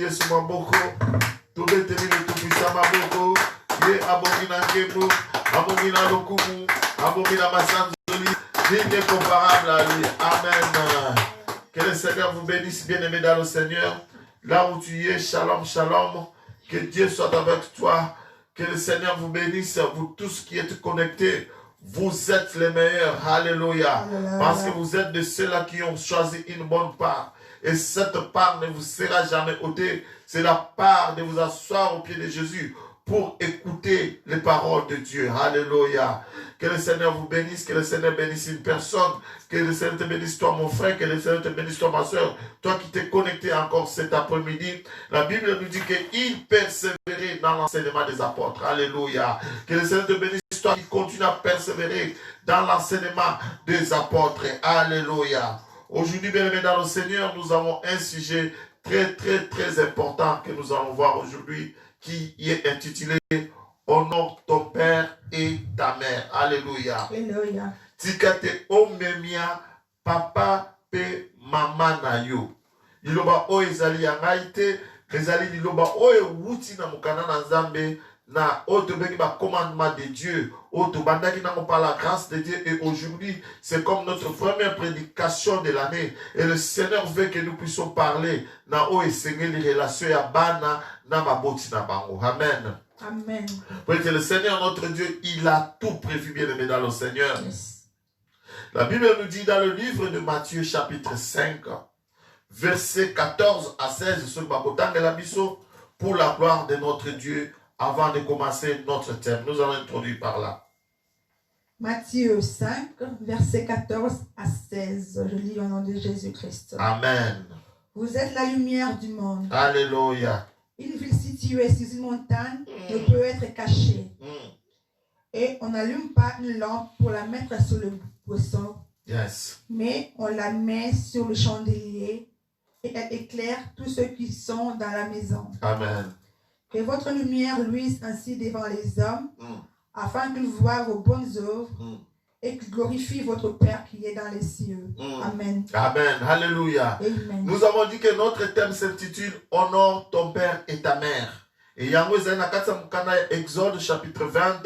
Yesu maboko. Tobeteli le tout-puissant maboko. Ye abomina kemu. Abomina lokumu. Abomina masanzoli. Digne comparable à lui. Amen. Que le Seigneur vous bénisse, bien-aimés dans le Seigneur. Là où tu es, shalom, shalom. Que Dieu soit avec toi. Que le Seigneur vous bénisse, vous tous qui êtes connectés. Vous êtes les meilleurs. Alléluia. Parce que vous êtes de ceux-là qui ont choisi une bonne part. Et cette part ne vous sera jamais ôtée. C'est la part de vous asseoir au pied de Jésus pour écouter les paroles de Dieu. Alléluia. Que le Seigneur vous bénisse, que le Seigneur bénisse une personne, que le Seigneur te bénisse toi mon frère, que le Seigneur te bénisse toi ma soeur, toi qui t'es connecté encore cet après-midi. La Bible nous dit qu'il persévérait dans l'enseignement des apôtres. Alléluia. Que le Seigneur te bénisse toi qui continue à persévérer dans l'enseignement des apôtres. Alléluia. Aujourd'hui, bien-aimés dans le Seigneur, nous avons un sujet très important que nous allons voir aujourd'hui, qui est intitulé « Honore ton père et ta mère ». Alléluia. Alléluia. Tikate omemia papa pe mama na yo. Liloba o ezali yangaite, ezali liloba o ewuti na mukana na Nzambe, na otobeki ba commandement de Dieu, otobandaki na par la grâce de Dieu. Et aujourd'hui, c'est comme notre première prédication de l'année. Et le Seigneur veut que nous puissions parler na o esenge les relations ya bana na maboti na bango. Amen. Amen. Parce que le Seigneur, notre Dieu, il a tout prévu, bien aimé dans le Seigneur. Yes. La Bible nous dit dans le livre de Matthieu, chapitre 5, versets 14 à 16, sur le la biso, pour la gloire de notre Dieu, avant de commencer notre thème. Nous allons introduire par là. Matthieu 5, versets 14 à 16. Je lis au nom de Jésus-Christ. Amen. Vous êtes la lumière du monde. Alléluia. Une ville située sur une montagne ne peut être cachée. Et on n'allume pas une lampe pour la mettre sur le buisson. Yes. Mais on la met sur le chandelier et elle éclaire tous ceux qui sont dans la maison. Amen. Que votre lumière luise ainsi devant les hommes, afin qu'ils voient vos bonnes œuvres et qu'ils glorifient votre Père qui est dans les cieux. Amen. Amen. Alléluia. Amen. Nous avons dit que notre thème s'intitule « Honore ton père et ta mère ». Et Yango Exode chapitre 20,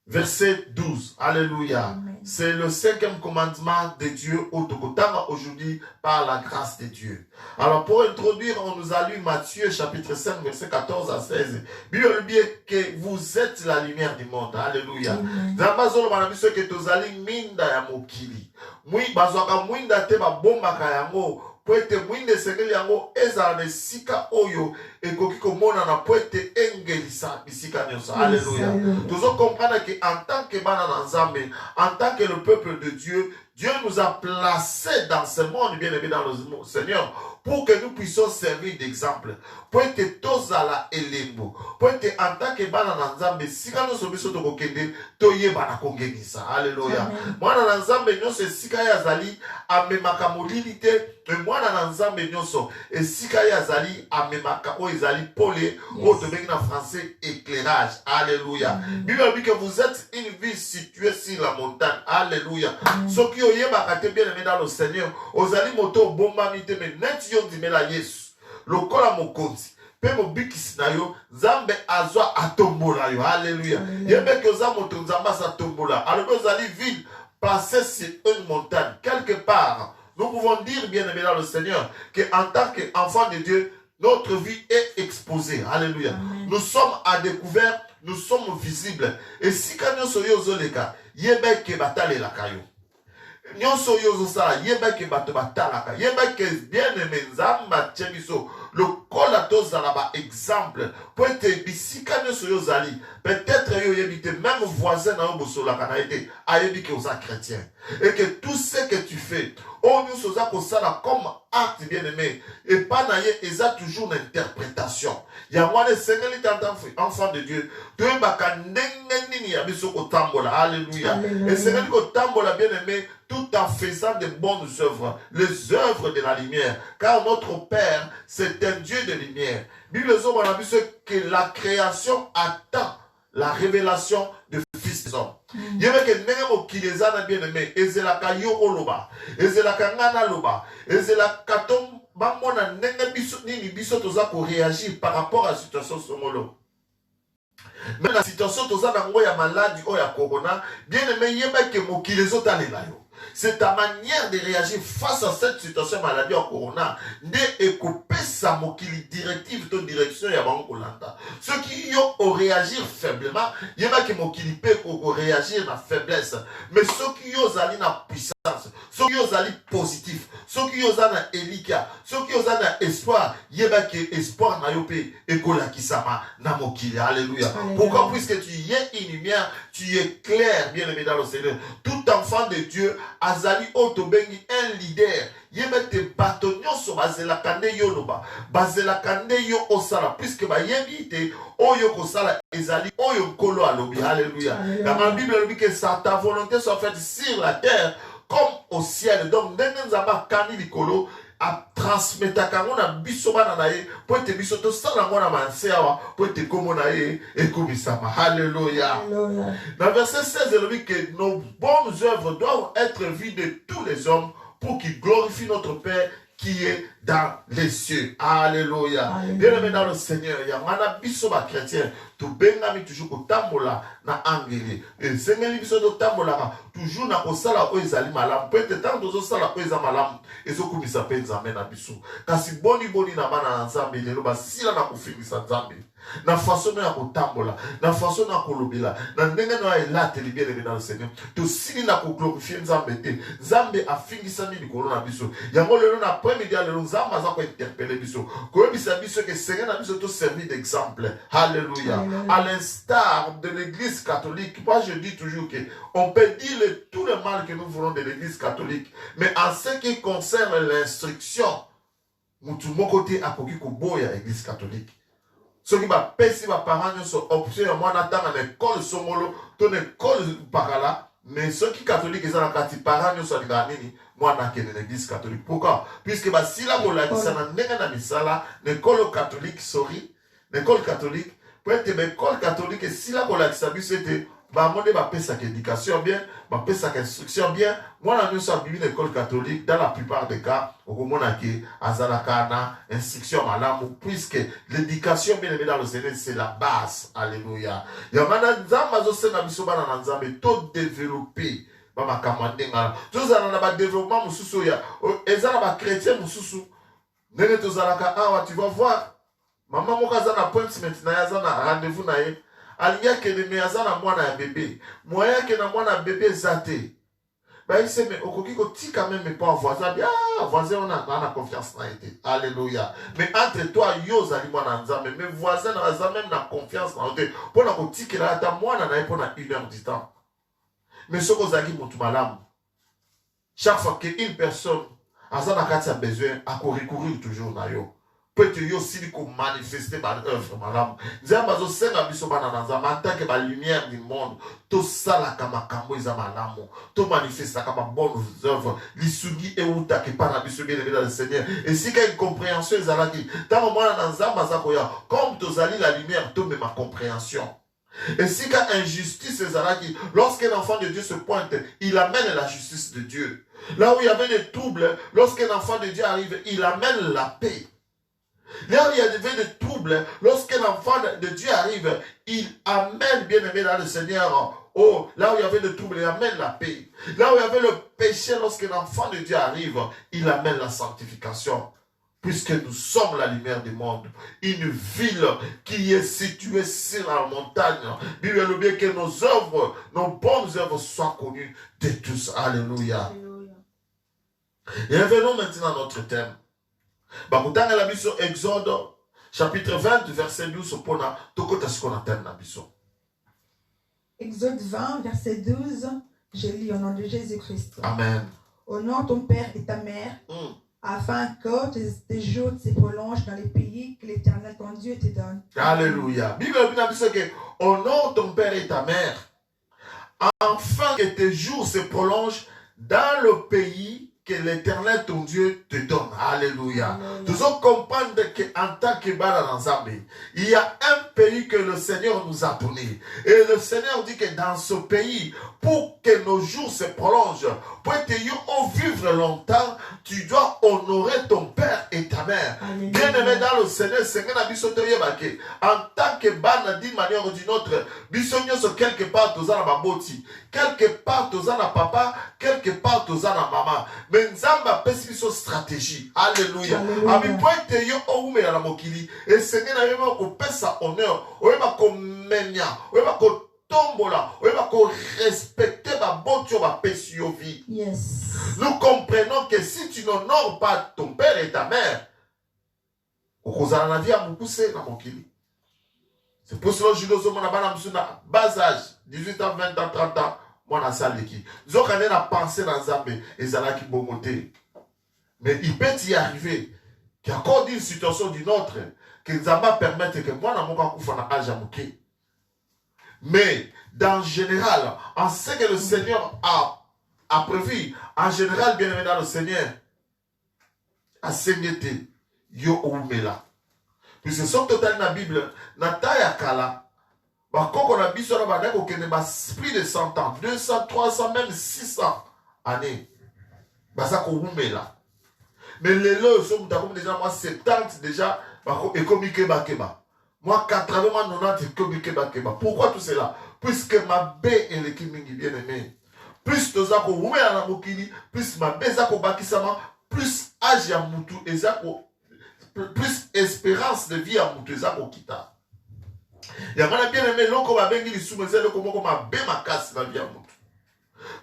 verset 12. Alléluia. C'est le 5e commandement de Dieu au Tokotanga aujourd'hui par la grâce de Dieu. Alors pour introduire, on nous a lu Matthieu chapitre 5, verset 14 à 16. Bible dit que vous êtes la lumière du monde. Alléluia. Zambazolo manabiso que tozali minda ya mokili. Mui bazwaka mwinda te ba bomba kayango. Poete mwinde sengeli yango ezala na sika oyo ekoki komona na poete engelisa bisika nyonso. Alléluia. Nous comprenons que en tant que bana na Nzambe, en tant que le peuple de Dieu, Dieu nous a placés dans ce monde, bien aimé dans le Seigneur, pour que nous puissions servir d'exemple. Pour être tous à la elembo. Pour être en tant que bana na Nzambe, si quand nous sommes sur le kokende, toye bana kongengisa. Alléluia. Moi na Nzambe nyonso sika ya zali amemaka molilite. Et moi na Nzambe nyonso et sika ya zali amemaka o ezali pole o tobeki na français éclairage. Alléluia. Bible dit que vous êtes une ville située sur la montagne. Alléluia. Ce qui oyeba te bien aimé dans le Seigneur, ozali moto bomba mite mais net yo dimela Yesu. Lokola mokonzi. Pe mobikisi na yo, Nzambe azwa atombola yo. Alléluia. Yebe ke oza moto Nzamba sa tombola. Alors ozali ville placée sur une montagne quelque part. Nous pouvons dire, bien aimé dans le Seigneur, qu'en tant qu'enfant de Dieu, notre vie est exposée. Alléluia. Nous sommes à découvert, nous sommes visibles. Et si quand nous sommes zoleka, yebe ke batale la kayo. Nous sommes sala, yebe ke batala ka. Yebe ke bien aimé Nzamba tchemiso. Le colatos dans la exemple. Pour être bisika nous sommes zali. Peut-être yo yebite même voisin na oboso la kanaïté. Ayebi ke osa chrétien. Et que tout ce que tu fais, oh, nous sommes comme acte bien aimé. Et pas naïe, ils ont toujours une interprétation. Il y a moi, les Seigneur, enfant de Dieu. Dieu m'a kandengeni ya biso ko tambola. Alléluia. Et Seigneur ko tambola bien aimé, tout en faisant de bonnes œuvres, les œuvres de la lumière. Car notre Père, c'est un Dieu de lumière. Bible a vu que la création attend la révélation de Fils des hommes. Il y avait que Némo qui les a bien aimés. Ezelaka yo oloba. Ezelaka ngana loba. Ezelaka tom bamona ndenge biso nini biso toza ko réagir par rapport à la situation somolo. Mais la situation toza nango ya maladie o ya corona, bien aimé yeba ke mokili ezotalela yo. C'est ta manière de réagir face à cette situation maladie au corona. Ne écouper sa mokili directive ton direction ya bango kolanda. Ceux qui ont réagir faiblement, yeba ke mokili pe ko réagir na faiblesse. Mais ceux qui ont zali na puissance, ceux qui ont zali positif, ceux qui ont na elika, ceux qui ont na espoir, yeba ke espoir na yo pe ekola kisama na mokili. Alléluia. Pourquoi? Puisque tu y es une lumière, tu es clair, bien aimé dans le Seigneur. Tout enfant de Dieu azali otobengi un leader. Yebete batonyo so bazela kande yo loba. Bazela kande yo osala. Puisque ba yebite oyo kosala ezali oyo kolo alobi. Alléluia. Dans la Bible, elle dit que ta volonté soit faite sur la terre comme au ciel. Donc, ndenge nzamba kani likolo a transmettre kango na biso bana na ye po ete biso to sala ngo na manse awa po ete komo na ye ekobisama. Alléluia. Dans verset 16, elle dit que nos bonnes œuvres doivent être vues de tous les hommes pour qu'ils glorifient notre Père qui est dans les cieux. Alléluia. Bien-aimé dans le Seigneur, il y a un biso ba chrétien, tu bengami toujours ko tambola na angeli. Et sengeli biso do tambola toujours na ko sala o ezali malam. Peut-être tant dozo sala o ezali malam. Ezo kumisa pe nzambe na biso. Kasi boni na bana na nzambe lelo ba sila na kufingisa nzambe. Na façon ya ko tambola, na façon na ko lobela, na ndenge na elate li bien-aimé dans le Seigneur. To sili na ko glorifier nzambe te. Nzambe afingisa ni likolo na biso. Yango lelo na après-midi lelo nzambe aza ko interpeller biso. Ko yebisa biso que Seigneur na biso to servir d'exemple. Alléluia. À l'instar de l'église catholique, moi je dis toujours que on peut dire tout le mal que nous voulons de l'église catholique, mais en ce qui concerne l'instruction, mutu mokote akoki ko boya l'église catholique. Ce qui va passer ma parents sont option moi n'attend à l'école somolo, ton école parala, mais ceux qui catholiques ils ont la carte parents sont nini, moi n'a que l'église catholique. Pourquoi? Puisque bah si la mola qui s'en n'est na misala, l'école catholique sorry, l'école catholique, pour être l'école catholique et si la mola qui s'abuse c'était bah mon va payer sa éducation bien, va payer sa instruction bien. Moi la nous sommes bibi l'école catholique dans la plupart des cas au moment qui azalakana instruction malamu puisque l'éducation bien aimé dans le Seigneur c'est la base. Alléluia. Ya mana nzamba zo sena biso bana na nzambe to développer ba makamande ngala. Tous na ba développement mususu ya ezala ba chrétien mususu. Nene to zalaka awa tu vas voir. Maman moka za na appointment na ya za na rendez-vous na ye. Alia ke ne meaza na mwana ya bébé. Moya ke na mwana ya bébé zate. Bah il sait mais okoki ko tika même pas voisin bien voisin on a confiance na été. Alléluia. Mais entre toi yo zali mwana nzambe mais voisin na za même na confiance na été. Pour na ko tikela ata mwana na pour na 1 heure du temps. Mais ce que zali mutu malamu. Chaque fois que une personne a na kati a besoin à recourir toujours na yo. Peut-être yo aussi qu'on manifester par œuvre madame. Nzamba zo senga biso bana nzamba en tant que la lumière du monde. To sala kama kambo za malamu. To manifester kama bonnes œuvres. Lisugi e uta ke para biso bien dans le Seigneur. Et si qu'il y a une compréhension ezalaki. Tant moi nzamba za koya comme to zali la lumière to me ma compréhension. Et si qu'il y a injustice ezalaki, lorsqu'un enfant de Dieu se pointe, il amène la justice de Dieu. Là où il y avait des troubles, lorsqu'un enfant de Dieu arrive, il amène la paix. Là où il y avait des troubles, lorsqu'un enfant de Dieu arrive, il amène, bien aimé dans le Seigneur, oh, là où il y avait des troubles, il amène la paix. Là où il y avait le péché, lorsqu'un enfant de Dieu arrive, il amène la sanctification. Puisque nous sommes la lumière du monde, une ville qui est située sur la montagne. Bible veut bien que nos œuvres, nos bonnes œuvres soient connues de tous. Alléluia. Et revenons maintenant à notre thème. Bakutanga la biso Exode chapitre 20 verset 12 pona tokota sikona thème na biso. Exode 20 verset 12, je lis au nom de Jésus-Christ. Amen. Honore ton père et ta mère, afin que tes jours se prolongent dans les pays que l'Éternel ton Dieu te donne. Alléluia. Bible dit que honore ton père et ta mère, afin que tes jours se prolongent dans le pays que l'Éternel ton Dieu te donne. Alléluia. Nous devons comprendre qu'en tant que Balanzambe, il y a un pays que le Seigneur nous a donné. Et le Seigneur dit que dans ce pays, pour que nos jours se prolongent, pour que tu vivre longtemps, tu dois honorer ton père et ta mère. Alléluia. Bien-aimé dans le Seigneur, Seigneur n'a biso te yebake. En tant que ban d'une manière ou d'une autre, biso nyonso quelque part toza na baboti, quelque part toza na papa, quelque part toza na maman. Mais nzamba pesi biso stratégie. Alléluia. Ami pointe yo oumela na mokili. Et Seigneur na yeba ko pesa honneur, oyeba ko menya, oyeba ko tombola, oyeba ko respecter ba botio ba pesi yo vie. Yes. Nous comprenons que si tu n'honores pas ton père et ta mère, okozala na vie ya mokuse na mokili. C'est pour cela que je dis na bana musu na bas âge, 18 ans, 20 ans, 30 ans, moi na saleki. Zokane na penser dans Nzambe ezalaki bongote. Mais il peut y arriver qu'il y a encore une situation d'une autre que Nzamba permette que moi na moka kufa na âge ya moke. Mais dans général, en ce que le Seigneur a prévu, en général, bien aimé dans le Seigneur, a saignété, yo oumela. Puis c'est ça total dans la Bible, na taya kala, bah quand on a vu sur la banane, on a plus de 100 ans, 200, 300, même 600 années. Bah ça qu'on oumela. Mais les lots, sont déjà moi 70 déjà, bah et comme keba keba. Moi 80, moi 90, et comme keba keba. Pourquoi tout cela? Puisque ma baie est l'équipe bien aimé. Plus tozako oumela na mokili, plus ma baie zako bakisama, plus âge ya mutu ezako, plus espérance de vie à mutu ezako kita. Ya mana bien aimé loko ba bengi li soumeze loko moko ma baie ma casse la vie à mutu.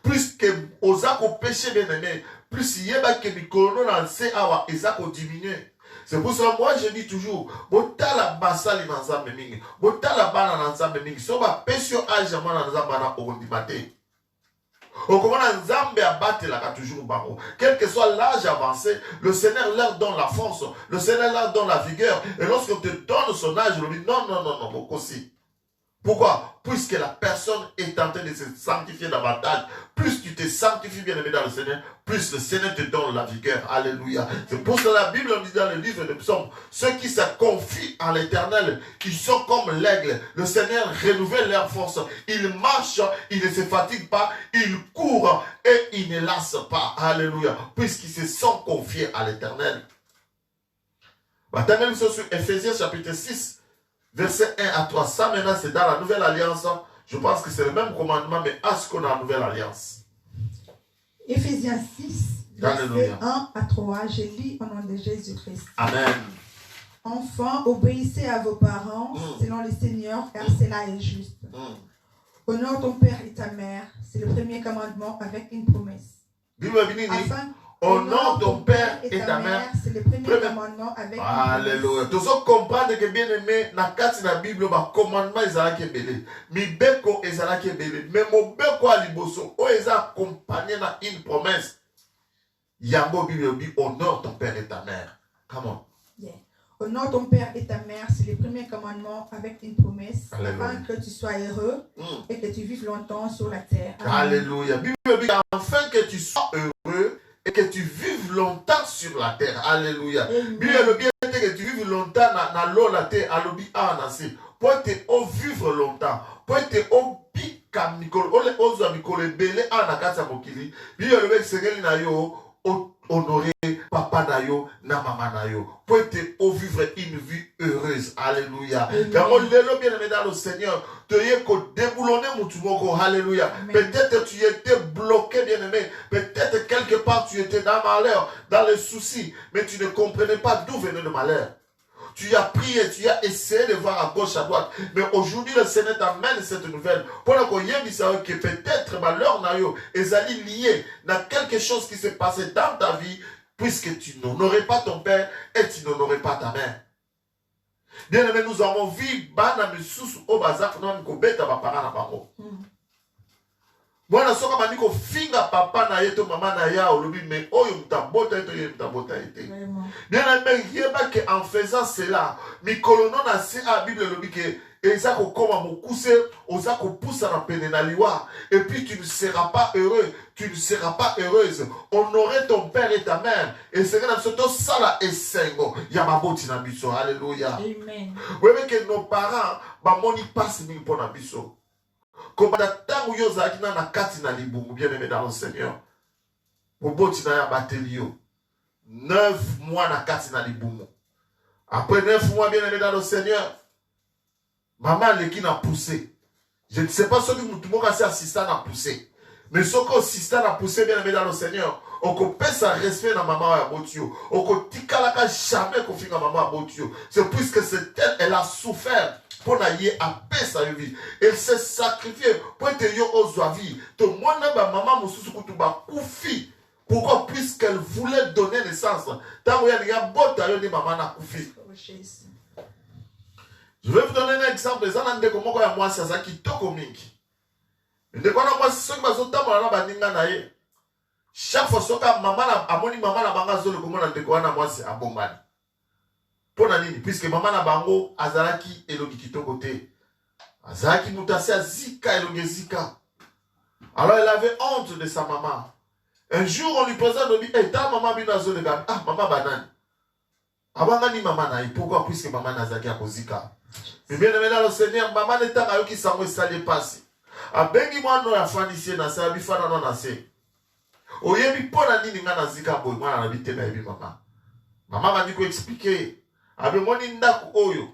Plus que ozako péché bien aimé, plus yeba ke mikolono na se awa ezako diminuer. C'est pour cela moi je dis toujours, botala basali na nzambe mingi, botala bana na nzambe mingi, so ba pesio âge ya mwana na nzambe na okondimate. Au comment Nzambe abattelaka toujours baro. Quel que soit l'âge avancé, le Seigneur leur donne la force, le Seigneur leur donne la vigueur. Et lorsqu'on te donne son âge, on lui dit non, non, non, non, beaucoup aussi. Pourquoi? Puisque la personne est en train de se sanctifier davantage. Plus tu te sanctifies bien aimé dans le Seigneur, plus le Seigneur te donne la vigueur. Alléluia. C'est pour cela que la Bible dit dans le livre de Psaumes, ceux qui se confient en l'Éternel, ils sont comme l'aigle. Le Seigneur renouvelle leur force. Ils marchent, ils ne se fatiguent pas, ils courent et ils ne lassent pas. Alléluia. Puisqu'ils se sont confiés à l'Éternel. Maintenant, nous sommes sur Ephésiens chapitre 6. Verset 1 à 3, ça maintenant c'est dans la nouvelle alliance. Je pense que c'est le même commandement, mais à ce qu'on a la nouvelle alliance. Ephésiens 6, verset 1 à 3, je lis au nom de Jésus-Christ. Amen. Enfants, obéissez à vos parents selon le Seigneur, car cela est juste. Honore ton père et ta mère, c'est le premier commandement avec une promesse. Afin honore ton père et ta mère, c'est le premier commandement avec une promesse. Alléluia. Tu dois comprendre que bien aimé, dans la Bible, le commandement est belé. Mi beko est belé. Mais mon beko a liboso, o est accompagné dans une promesse. Yango Bible dit honore ton père et ta mère. Come on. Yeah. Honore ton père et ta mère, c'est le premier commandement avec une promesse, afin que tu sois heureux et que tu vives longtemps sur la terre. Amen. Alléluia. Bible dit afin que tu sois heureux et que tu vives longtemps sur la terre. Alléluia. Bible le bien que tu vives longtemps dans l'eau la terre. Alobi anasi. Pour te vivre longtemps. Pour te bika mikolo. Ole ozo mikolo belé anakata mokili. Bible le bien que na yo honorer papa na yo na maman na yo. Pour te vivre une vie heureuse. Alléluia. Car lelo bien aimé dans le Seigneur. Tu es déboulonné moutumoko. Alléluia. Peut-être tu étais bloqué bien aimé. Peut-être quelque part tu étais dans le malheur, dans les soucis, mais tu ne comprenais pas d'où venait le malheur. Tu as prié, tu as essayé de voir à gauche, à droite. Mais aujourd'hui, le Seigneur t'amène cette nouvelle. Pour qu'on y ait que peut-être malheur n'a eu, et allés lié dans quelque chose qui s'est passé dans ta vie, puisque tu n'honorais pas ton père et tu n'honorais pas ta mère. Bien aimé, nous avons vu bana misusu au bazar non ko beta ba parana bango. Bwana soka maniko finga papa na yeto mama na ya olobi mais oyo mtabota eto ye mtabota ete. Bien aimé, yeba que en faisant cela, mikolo non na se a Bible lobi que eza ko koma mokuse, oza ko poussa na pene na liwa et puis tu ne seras pas heureux, tu ne seras pas heureuse. Honorer ton père et ta mère et c'est que surtout ça là esengo ya maboti na biso. Alléluia. Amen. Oui mais que nos parents ba moni passe mille pour na biso. Comme tant où yoza na kati na libungu bien aimé dans le Seigneur. Moboti na ya batelio. 9 mois na kati na libumu. Après 9 mois, bien aimé dans le Seigneur, maman leki na poussé. Je ne sais pas ce que tout le monde a assisté à pousser. Mais ce que assisté à pousser, bien aimé dans le Seigneur, on peut sa respect dans maman à Botio. On peut tikalaka jamais qu'on finit maman à Botio. C'est puisque c'est elle a souffert pour n'aller à paix sa vie. Elle s'est sacrifiée pour être aux vie. Tout le monde a maman moussou kutuba koufi. Pourquoi? Puisqu'elle voulait donner naissance. Tant qu'il y a beaucoup de maman na koufi. Je vais vous donner un exemple. Moi, c'est ça qui toko mingi. Chaque fois que maman na banga zolo komona ndeko na mwasi abombani. Pona nini? Puisque maman na bango azalaki elogi kitoko te. Azalaki mutasi azika elogi zika. Alors elle avait honte de sa maman. Un jour on lui posait de lui, hey, ta maman bina zolo gam. Ah maman banane. Abanga ni maman na, pourquoi? Puisque maman nazaki akozika. Mais bien aimé dans le Seigneur, maman n'est pas qui s'en va s'aller passer. A bengi moi no ya fanisier na sa bifana no na se. Oyebi pona nini nga na zika boy mwana na bite na yebi mama. Mama va ko expliquer. Abe moni ndako oyo.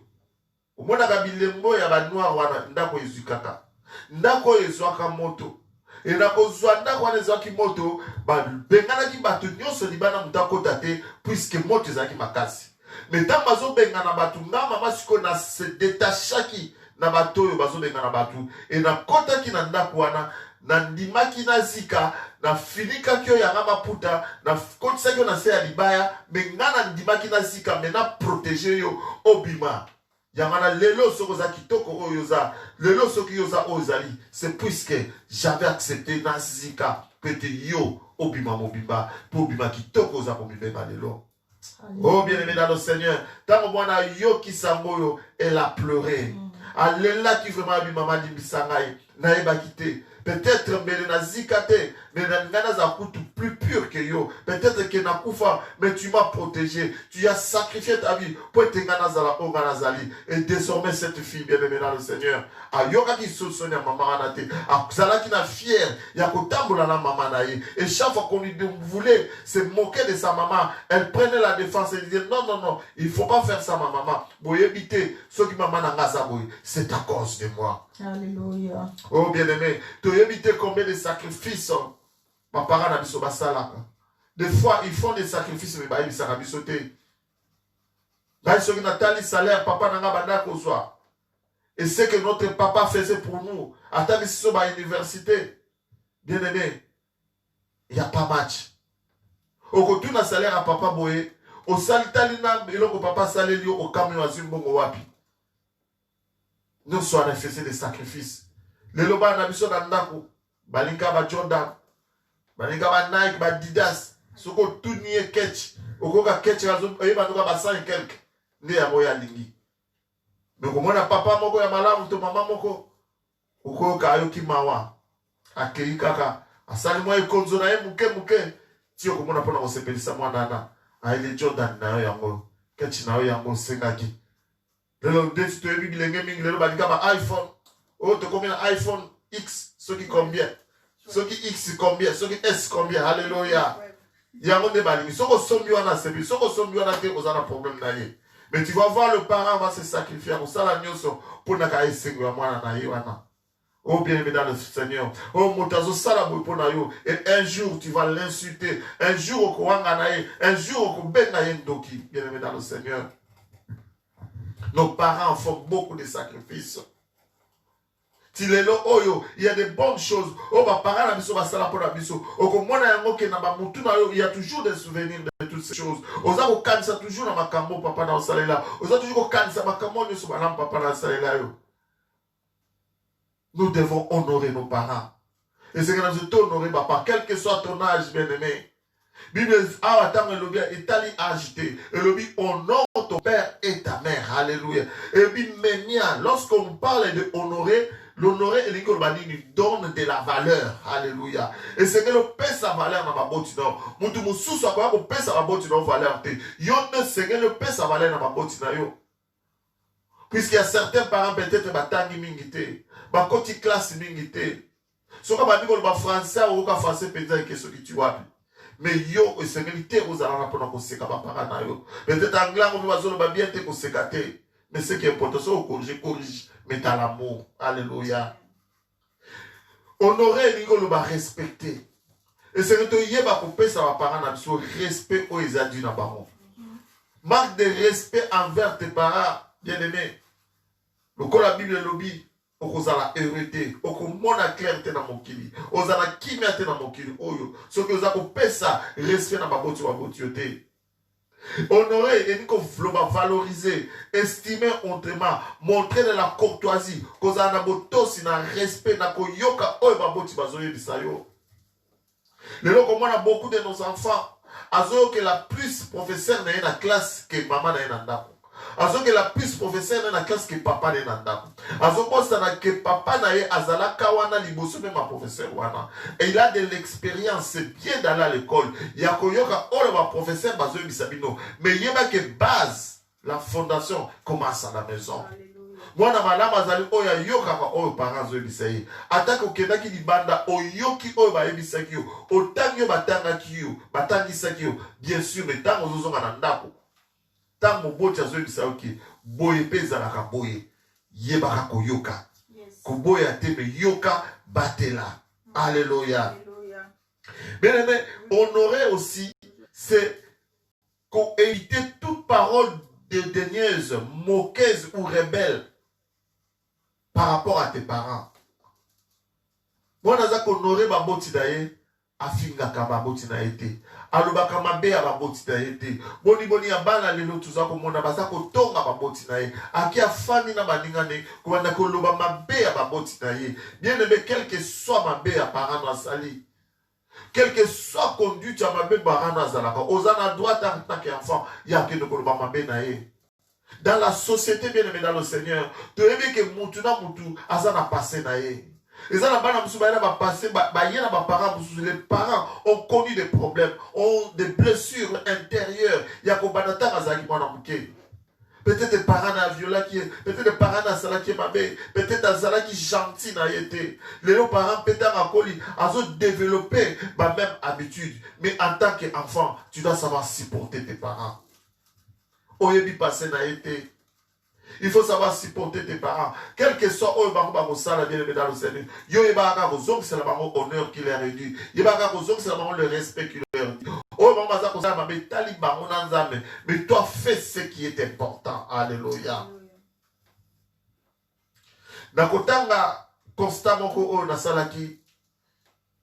Omona ka bilembo ya ba noir wana ndako ezukaka. Ndako ezwaka moto. E na kozwa ndako wana ezwaki moto, ba bengana ki bato nyonso libana mutako tate puisque moto ezaki makasi. Mais tant bazo benga na batu nga mama siko na se détachaki na bato oyo bazo benga na batu et na kota ki na ndako wana na ndimaki na zika na finika kyo ya ngama puta na kotisa kyo na se ya libaya benga na ndimaki na zika mena protéger yo obima yangana lelo soko za kitoko oyo za lelo soki yo za ozali c'est puisque j'avais accepté na zika pete yo obima mobimba pour obima kitoko za pomibeba lelo. Oh bien-aimé dans le Seigneur, tant que moi yo qui sangoyo, elle a pleuré. Alléluia qui vraiment a maman dit bisangai, naïba quitté. Peut-être mais na zikate, mais na za kutu plus pur que yo. Peut-être que na kufa, mais tu m'as protégé, tu as sacrifié ta vie pour être ngana zala ongana zali. Et désormais cette fille bien-aimée dans le Seigneur, a yoka qui se sonia maman anate, a zala qui na fière, ya kotambola na maman naïe. Et chaque fois qu'on lui voulait se moquer de sa maman, elle prenait la défense et disait non non non, il faut pas faire ça ma maman. Boye bité, ce qui maman na ngasa boye, c'est à cause de moi. Alléluia. Oh bien-aimé, tu as évité combien de sacrifices ma parent n'a pas basala. Des fois, ils font des sacrifices, mais ils ne pas sauter. Là, ils sont Nathalie salaire, papa n'a pas besoin. Et ce que notre papa faisait pour nous, à ta mission à l'université, bien-aimé, il n'y a pas match. Au côté d'un salaire à papa boye, au salitalina, et le papa salé au camion à Zimbongo wapi. Nous sommes faisait des sacrifices. Les loba na biso na ndako, balinka ba Jordan, balinka ba Nike, ba Adidas, soko tout nié ketch, okoka ketch razo, oyeba nuka ba 100 et quelques, ne ya moya lingi. Mais comme on a papa moko ya malamu to mama moko, okoka ayoki mawa, akei kaka, asali mwa ikonzo na ye muke, tiyo komona pona kosepelisa mwana na, ile Jordan na yo yango, ketch na yo yango sengaki. Lelo ndesi to yebi bilenge mingi lelo balinga ba iPhone. Oh, tu combien iPhone X, ceux qui combien? Ceux qui X combien? Ceux qui S combien? Alléluia. Il y a un monde de balingi. Ceux qui sont mieux en a, ceux qui sont mieux en a, ils ont un problème d'ailleurs. Mais tu vas voir le parent va se sacrifier. Pour n'a essayer à moi na. Oh bien-aimé dans le Seigneur. Oh motazo sala pour na yo. Et un jour tu vas l'insulter. Un jour au courant un jour au ben na yendoki. Bien-aimé dans le Seigneur. Nos parents font beaucoup de sacrifices. Il y a des bonnes choses. Il y a toujours des souvenirs de toutes ces choses. Nous devons honorer nos parents. Et c'est que nous devons honorer papa, quel que soit ton âge, bien-aimé. Bible est agité. Et le dit honore ton père et ta mère. Alléluia. Et puis lorsqu'on parle de honorer, l'honorer, il donne de la valeur. Alléluia. Et c'est que le père sa valeur dans ma botina. Moutou sous à quoi père sa botina valeur. Yon c'est que le père sa valeur dans ma botina. Puisqu'il y a certains parents peut-être batangi mingité, bakoti classe mingité. Ce qu'on va dire que le français ou le français peut-être que ce que tu vois. Mais yo, c'est militaire, vous allez apprendre à se faire. Peut-être en anglais, on va bien te se faire. Mais ce qui est important, c'est que corrige, mais dans l'amour. Alléluia. Honorer, il va respecter. Et c'est que tu vas couper ça va parler de respect aux adultes. Marque de respect envers tes parents, bien-aimés. Le coup la Bible lobby, on a hérité, on a clarté dans mon kili, on a kimia dans mon kili. Ce que vous avez coupé ça, respect dans ma beauté. Honorer et qu'on valoriser, estimer honnêtement, montrer de la courtoisie, qu'on a un respect, na koyoka oy baboti bazoye bisayo. Le lot comme on a beaucoup de nos enfants, azo que la plus professeur dans la classe que maman dans la azo que la plus professeur dans la classe que papa dans la azo que papa nae azala kawana liboso même ma professeur wana. Et il a de l'expérience, c'est bien d'aller à l'école. Il y a koyoka oh le professeur bazoye bisabino, mais il y a que base, la fondation commence à la maison. Moi na malama azali oya yoka kwa oyo parents zo bisayi ataka okendaki libanda oyoki oyo ba ebisaki yo otangi yo batangaki yo batangisaki yo bien sûr mais tango zozonga na ndako tango moboti azo bisayo ki boye peza na ka boye yebaka koyoka koboya te me yoka batela. Alléluia. Bien aimé, honorer aussi c'est éviter toute parole dédaigneuse, moqueuse ou rebelle par rapport à tes parents. Moi, je vais honorer ma boti d'ailleurs, afinga kama boti na été. Aloba kama be a boti na été. Boni abana lelo tuza ko mona basa ko tonga ba boti na ye. Aki afani na baninga ne ko na ko loba mabe a boti na ye. Bien aimé, quel que soit ma be a parent na sali. Quel que soit conduite à ma be parent na zalaka. Ozana droite en tant qu'enfant, ya ke no ko loba mabe na ye. Dans la société, bien aimé dans le Seigneur, tu aimes que Moutuna Moutou, Azana passé naïe. Les parents ont connu des problèmes, ont des blessures intérieures. Peut-être des parents na viola qui peut-être des parents na sala qui mabé, peut-être des sala qui gentil na été. Les parents peut-être à coli, ont développé ma même habitude. Mais en tant qu'enfant, tu dois savoir supporter tes parents. Il faut savoir supporter tes parents. Quel que soit où dans le Seigneur. C'est l'honneur qui leur est dû. C'est le respect qui leur est dû. Mais toi, fais ce qui est important. Alléluia. Nakotanga constamment ko na salaki.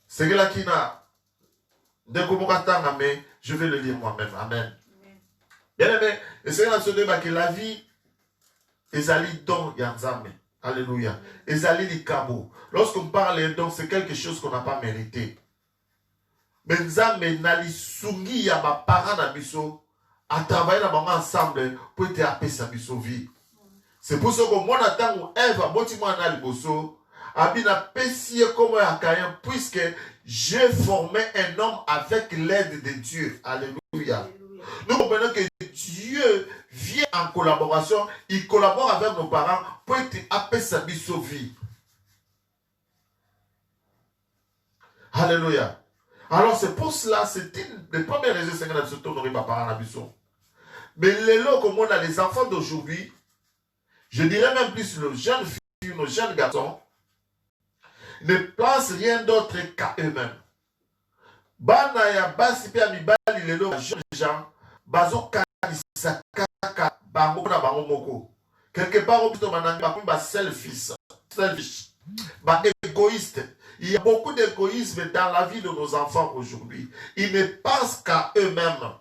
C'est là qui n'a. Mais je vais le lire moi-même. Amen. Bien aimé, et c'est là que la vie est allée dans Yanzame. Alléluia. Et allée les cabots. Lorsqu'on parle d'un don, c'est quelque chose qu'on n'a pas mérité. Mais Nzame nali sungi ya ma parents na biso à travailler ensemble pour te appeler sa biso vie. C'est pour ça que moi n'attends Eve à bâtiment na liboso abina pesier comme un caïen puisque j'ai formé un homme avec l'aide de Dieu. Alléluia. Nous comprenons que Dieu vient en collaboration, il collabore avec nos parents pour appeler sa vie. Alléluia. Alors c'est pour cela, c'est une des premières raisons que nous sommes honorés par parents à Bisson. Mais les lots comme on a les enfants d'aujourd'hui, je dirais même plus nos jeunes filles, nos jeunes garçons, ne pensent rien d'autre qu'à eux-mêmes. Bana ya basi pe amibali les lots jeunes gens. Bazo kanisa kaka bango na bango moko quelque part au plutôt mananga ba selfish ba égoïste. Il y a beaucoup d'égoïsme dans la vie de nos enfants aujourd'hui. Ils ne pensent qu'à eux-mêmes.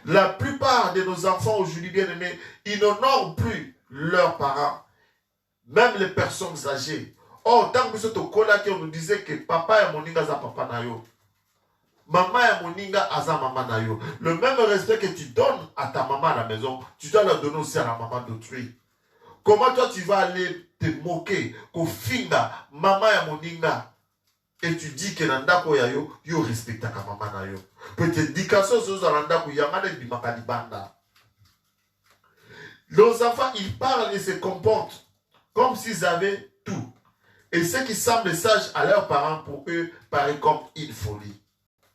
La plupart de nos enfants aujourd'hui bien aimés, ils n'honorent plus leurs parents, même les personnes âgées. Oh, tant que c'est au cola qui nous disait que papa et mon ninga za papa na yo. Maman et moninga aza maman na yo. Le même respect que tu donnes à ta maman à la maison, tu dois le donner aussi à la maman d'autrui. Comment toi tu vas aller te moquer qu'au finga maman et moninga et tu dis que nandako ya yo yo respecte ta maman na yo. Peut-être éducation sur nandako yamane bimaka libanda. Nos enfants ils parlent et se comportent comme s'ils avaient tout. Et ce qui semble sage à leurs parents pour eux paraît comme une folie.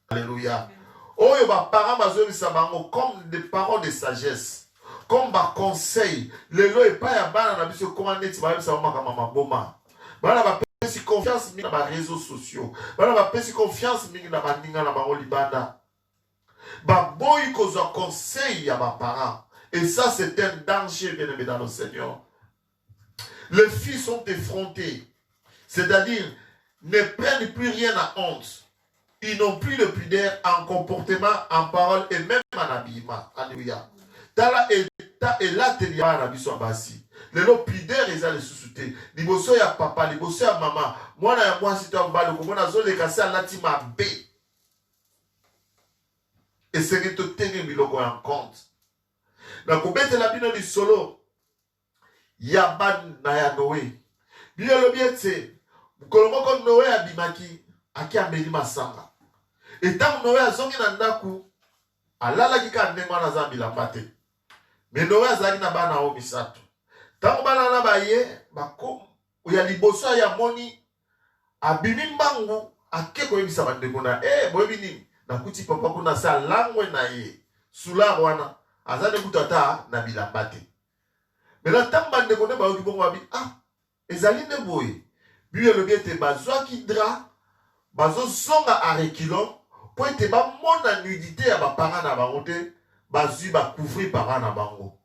Alléluia. Oyo ba parents bazobisa bango comme des paroles de sagesse, comme ba conseil. Lelo e pa ya bana na biso comment neti ba bisa makambo maboma. Bana ba pesi confiance mingi na ba réseaux sociaux. Bana ba pesi confiance mingi na baninga na bango libanda. Ba boyi kozwa conseil ya ba parents. Et ça c'est un danger bien aimé dans le Seigneur. Les filles sont effrontées. C'est-à-dire ne prennent plus rien à honte. Ils n'ont plus de pudeur en comportement, en parole et même en habillement. Alléluia. Tala et là, tu dis à la biso abasi. Les lots pudeur, ils ont les sous-soutés. Liboso ya papa, liboso ya maman. Moi, moi, si tu as un bal, comment on a zolé cassé à la tima B. Et c'est que tu t'es mis en compte. Dans le de la bino du solo, Yaban na ya Noé. Bien le bien, c'est. Kolomoko Noé abimaki. Aki ameli masanga. Et tant Noé a zongi na ndaku, alala kika ndengwa na zambi la pate. Mais Noé a zaki na bana o misato. Tant bana na baye, bako, uya liboso ya moni, abimi mbangu, akeko yebisa bandeko na, boyebi nini, na kuti papa kuna sa langwe na ye, sula wana, azane kutata na bilambate. Mais là, tant bandeko ne bayoki bongo wabi, ezali ne boye, biye le biete bazwa ki dra, bazo songa a reculons pour être ba mona nudité à ba parents na bango te bazu ba couvrir parents na bango.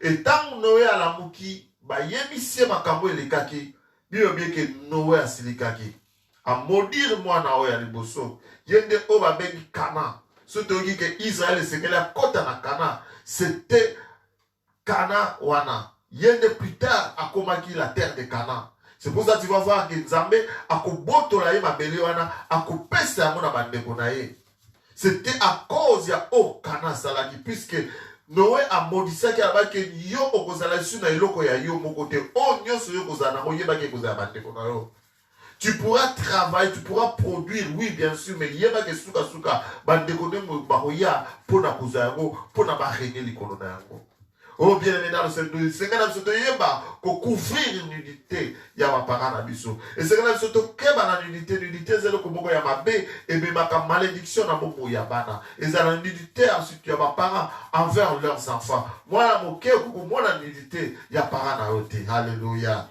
Et tant Noé à la muki ba yemisie makambo elekaki bio bien que Noé a silikaki a maudire moi na oya liboso yende o ba bengi Cana. Ce qui que Israël c'est que la côte na Cana c'était Cana wana yende plus tard a komaki la terre de Cana. C'est pour ça que tu vas voir que Nzambe a koboto la ye mabele wana a kopesa yango na bandeko na ye. C'était à cause ya o Cana salaki puisque Noé a maudissé ki aba ke yo okozala su na eloko ya yo moko te o nyonso yo kozala na yeba ke kozala bandeko na yo. Tu pourras travailler, tu pourras produire, oui bien sûr, mais yeba ke suka bandeko ne bakoya pona kozala yango pona ba régner likolo na yango. Oh bien aimé dans le Seigneur, c'est quand même ce yeba ko couvrir une nudité ya ma parents na biso. Et c'est quand même ce keba na nudité zelo ko moko ya mabe et be maka malédiction na moko ya bana. Et ça la nudité ensuite ya ma parents envers leurs enfants. Moi la moke ko moi la nudité ya parents na yote. Alléluia.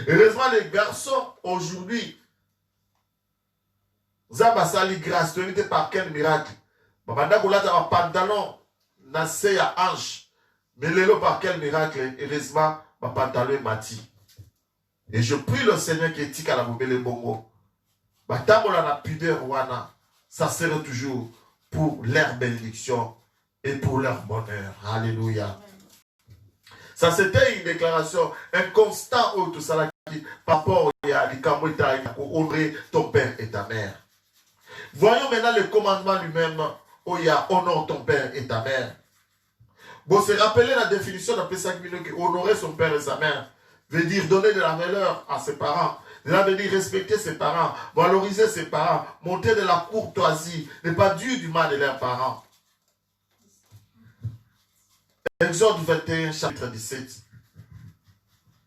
Heureusement les garçons aujourd'hui zaba sali grâce tenue par quel miracle. Babanda ko lata ba pantalon na se ya hanche. Mais lélo par quel miracle, heureusement, ma pantalon est mati. Et je prie le Seigneur qui est à la boubele bongo. Batamola la pudeur wana, ça sera toujours pour leur bénédiction et pour leur bonheur. Alléluia. Ça c'était une déclaration, un constant où tout ça par rapport à l'Ikamouita, pour honorer ton père et ta mère. Voyons maintenant le commandement lui-même où il y a honore ton père et ta mère. Bon, c'est rappeler la définition d'après 5 minutes que honorer son père et sa mère veut dire donner de la valeur à ses parents. Cela veut dire respecter ses parents, valoriser ses parents, monter de la courtoisie, ne pas dire du mal de leurs parents. Exode 21, chapitre 17.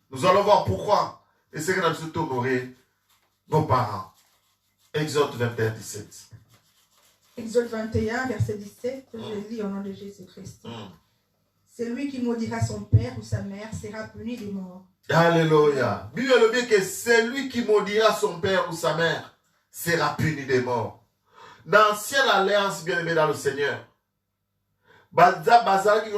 Nous allons voir pourquoi. Et c'est que nous avons honoré nos parents. Exode 21, 17. Exode 21, verset 17, je lis au nom de Jésus-Christ. C'est lui qui maudira son père ou sa mère sera puni de mort. Alléluia. Bible le bien que c'est lui qui maudira son père ou sa mère sera puni de mort. Dans l'ancienne alliance bien-aimée dans le Seigneur, bazaki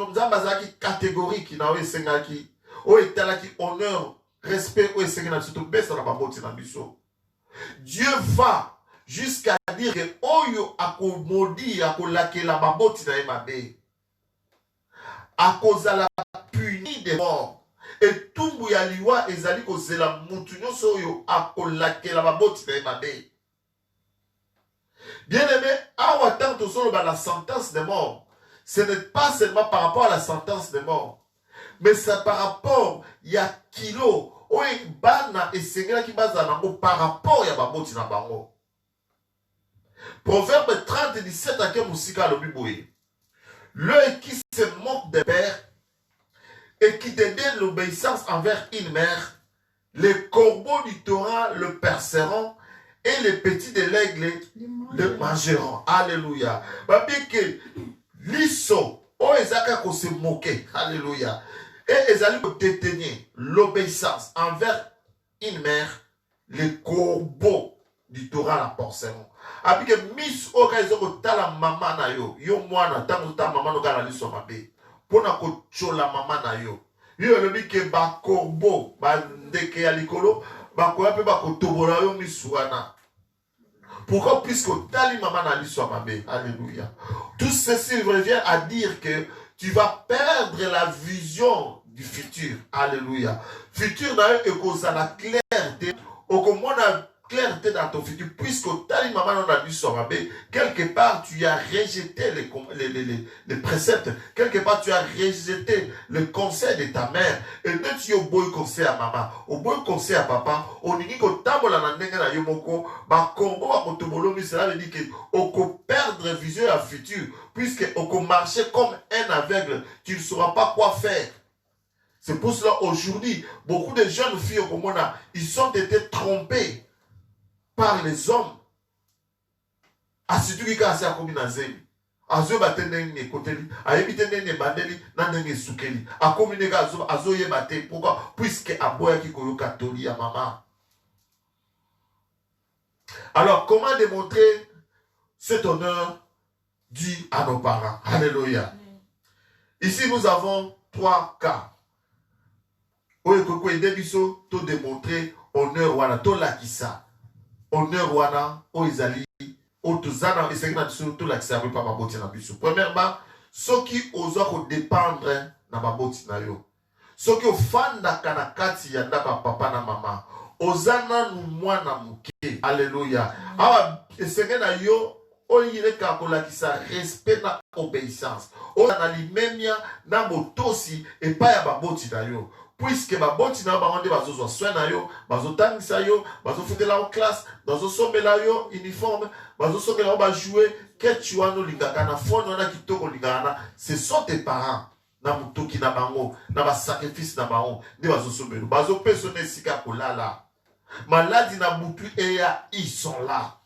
catégorique na we sengaki o etalaki honneur respect o esengana surtout besa na baboti na biso. Dieu va jusqu'à dire que oyo akomodi akolakela baboti na emabe akozala puni de mort et tumbu ya liwa ezali kozela mutu nyonso oyo akolakela baboti na emabe. Bien aimé, awa tanto solo ba la sentence de mort, ce n'est pas seulement par rapport à la sentence de mort, mais c'est par rapport ya kilo oyo bana esengela ki bazana par rapport ya baboti na bango. Proverbe 30, 17 à Kemusika le Biboui. L'œil qui se moque des pères et qui dédaigne l'obéissance envers une mère, les corbeaux du torrent le perceront et les petits de l'aigle le mangeront. Alléluia. Babi que l'iso, oh ezaka ko se moquer. Alléluia. Et ezali ko détenir l'obéissance envers une mère, les corbeaux du Torah la porcelaine. Abi que miss okazo ko tala mama na yo, yo mwana tango ta mama no kala liso mabe. Pona ko chola mama na yo. Yo le bi ke ba corbeau, ba ndeke ya likolo, ba ko yape ba ko tobola yo misuana. Pourquoi? Puisque tali maman na liso mabe. Alléluia. Tout ceci revient à dire que tu vas perdre la vision du futur. Alléluia. Futur d'ailleurs est cause à la clarté. Au comment la clarté dans ton futur. Puisque tali maman na liso mabe, quelque part tu as rejeté les préceptes. Quelque part tu as rejeté le conseil de ta mère. Et dès que tu as au beau conseil à maman, au beau conseil à papa, on dit que tabola na ndenge na yomoko, ba kombo ba kotobolomi, cela veut dire que on peut perdre vision à futur, puisque on peut marcher comme un aveugle, tu ne sauras pas quoi faire. C'est pour cela aujourd'hui, beaucoup de jeunes filles au Komona, ils ont été trompés par les hommes. Asitu kika asi akomi na zeli. Azo batende ni koteli, ayebite ne bandeli na ndenge sukeli. Akomi nega azo yebate. Pourquoi? Puisque aboya ki koyoka toli ya maman. Alors, comment démontrer cet honneur dû à nos parents? Alléluia. Ici, nous avons 3 cas. Oye koko edebiso to démontrer honneur wana to lakisa. Honneur wana o izali o tozana esengina biso to lakisa pe papa boti na biso. Premièrement, ceux qui osent dépendre na baboti na yo. Ceux qui ofanda kana kati ya ndaka papa na mama. Ozana nu mwana muke. Alléluia. Awa esengina yo oyire kakola kisa respect na obéissance. Ozana limemia na motosi et pas ya baboti na yo. Puisque baboti na bango nde bazozwa soin na yo, bazotangisa yo, bazofutela en classe, bazosombela yo uniforme, bazosongela yo bajouer, ketu wana olingaka na fono wana kitoko olingaka na, ce sont tes parents. Na mutoki na bango, na basacrifice na bango, nde bazosombela. Bazopesa na esika kolala. Maladi na mutu eya, ils sont là.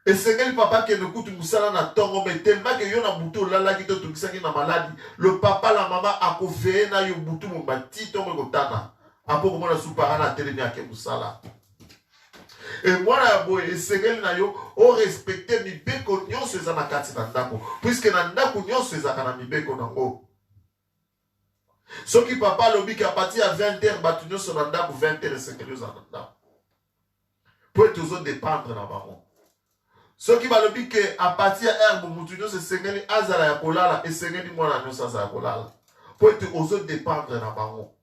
Et c'est que le papa qui ne coûte moussala na tongo, mais tellement que yon a boutou lala qui te tukisaki na maladie. Le papa, la maman a kofé na yon boutou mon bati tongo kotana. Apo comment la soupara na télé na ke moussala. Et moi la boy, et c'est que na yo, on respecte mi beko nyon se zana kati na ndako. Puisque na ndako nyon se zana mi beko nango. Ce qui papa lobi qui a parti à 20h, batu nyon se na ndako 20h et 5h na ndako. Pour toujours dépendre na baron. Ce qui va le dire qu'à partir d'herbe, Moutounio, c'est Sengeli Azala Yakolala et Sengeli Mouana Nyosa Yakolala. Pour être aux autres dépendre de la baron.